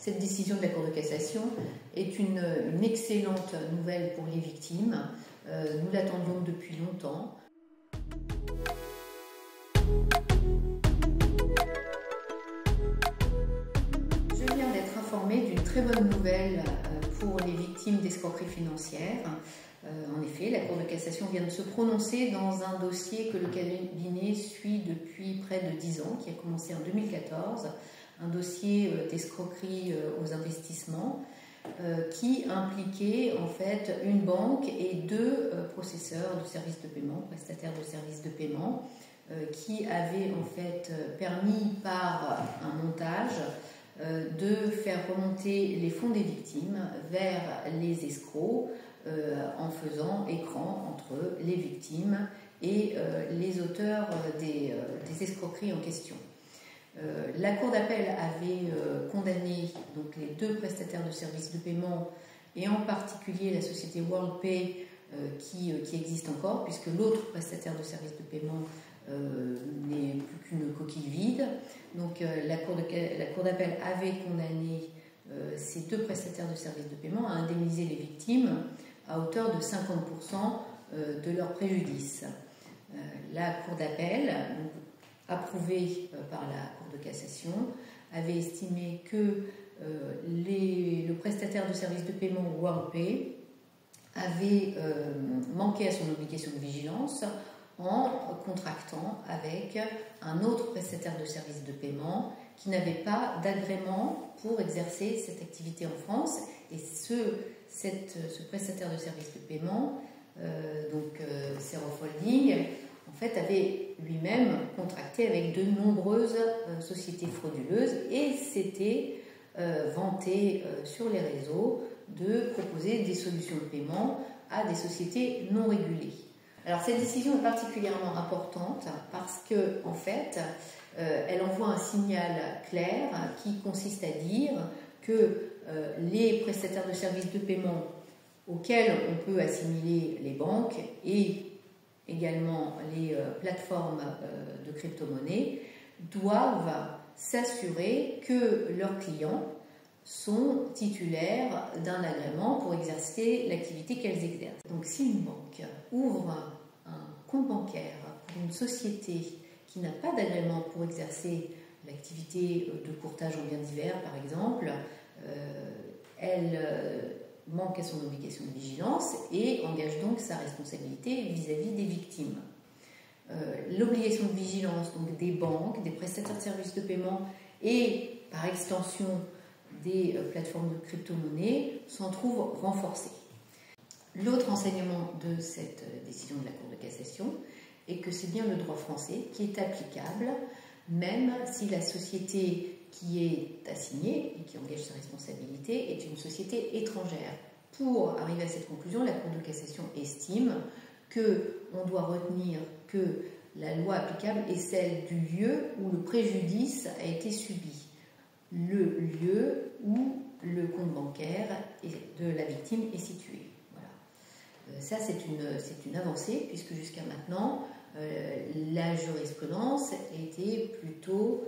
Cette décision de la Cour de cassation est une excellente nouvelle pour les victimes. Nous l'attendions depuis longtemps. Je viens d'être informée d'une très bonne nouvelle pour les victimes d'escroqueries financières. En effet, la Cour de cassation vient de se prononcer dans un dossier que le cabinet suit depuis près de 10 ans, qui a commencé en 2014, un dossier d'escroquerie aux investissements qui impliquait en fait une banque et deux processeurs de services de paiement, prestataires de services de paiement, qui avaient en fait permis par un montage de faire remonter les fonds des victimes vers les escrocs en faisant écran entre les victimes et les auteurs des escroqueries en question. La Cour d'appel avait condamné donc, les deux prestataires de services de paiement et en particulier la société WorldPay qui existe encore puisque l'autre prestataire de services de paiement n'est plus qu'une coquille vide. Donc la Cour d'appel avait condamné ces deux prestataires de services de paiement à indemniser les victimes à hauteur de 50% de leur préjudice. La Cour d'appel, approuvée par la Cour de cassation, avait estimé que le prestataire de services de paiement WorldPay avait manqué à son obligation de vigilance en contractant avec un autre prestataire de services de paiement qui n'avait pas d'agrément pour exercer cette activité en France. Et ce prestataire de services de paiement, Serov Holding, en fait, avait lui-même contracté avec de nombreuses sociétés frauduleuses et s'était vanté sur les réseaux de proposer des solutions de paiement à des sociétés non régulées. Alors cette décision est particulièrement importante parce que, en fait, elle envoie un signal clair qui consiste à dire que les prestataires de services de paiement auxquels on peut assimiler les banques et également les plateformes de crypto-monnaies doivent s'assurer que leurs clients sont titulaires d'un agrément pour exercer l'activité qu'elles exercent. Donc si une banque ouvre un compte bancaire pour une société qui n'a pas d'agrément pour exercer l'activité de courtage en biens divers par exemple, elle manque à son obligation de vigilance et engage donc sa responsabilité vis-à-vis des victimes. L'obligation de vigilance donc des banques, des prestataires de services de paiement et par extension des plateformes de crypto-monnaie s'en trouve renforcée. L'autre enseignement de cette décision de la Cour de cassation est que c'est bien le droit français qui est applicable, même si la société qui est assignée et qui engage sa responsabilité est une société étrangère. Pour arriver à cette conclusion, la Cour de cassation estime qu'on doit retenir que la loi applicable est celle du lieu où le préjudice a été subi, le lieu où le compte bancaire de la victime est situé. Voilà. Ça, c'est une avancée, puisque jusqu'à maintenant, la jurisprudence était plutôt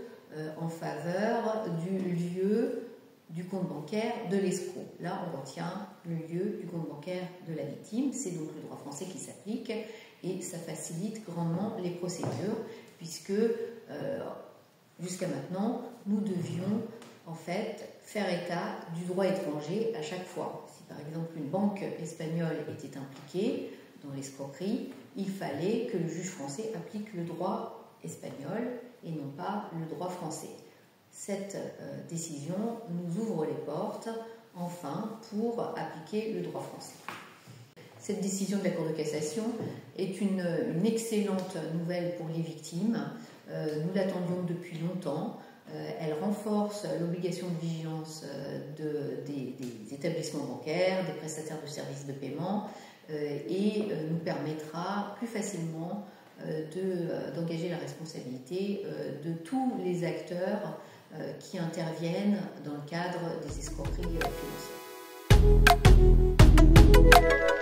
en faveur du lieu du compte bancaire de l'escroc. Là, on retient le lieu du compte bancaire de la victime. C'est donc le droit français qui s'applique et ça facilite grandement les procédures puisque jusqu'à maintenant, nous devions en fait faire état du droit étranger à chaque fois. Si par exemple une banque espagnole était impliquée dans l'escroquerie, il fallait que le juge français applique le droit espagnol et non pas le droit français. Cette décision nous ouvre les portes, enfin, pour appliquer le droit français. Cette décision de la Cour de cassation est une excellente nouvelle pour les victimes. Nous l'attendions depuis longtemps. Elle renforce l'obligation de vigilance des établissements bancaires, des prestataires de services de paiement et nous permettra plus facilement d'engager la responsabilité de tous les acteurs qui interviennent dans le cadre des escroqueries financières.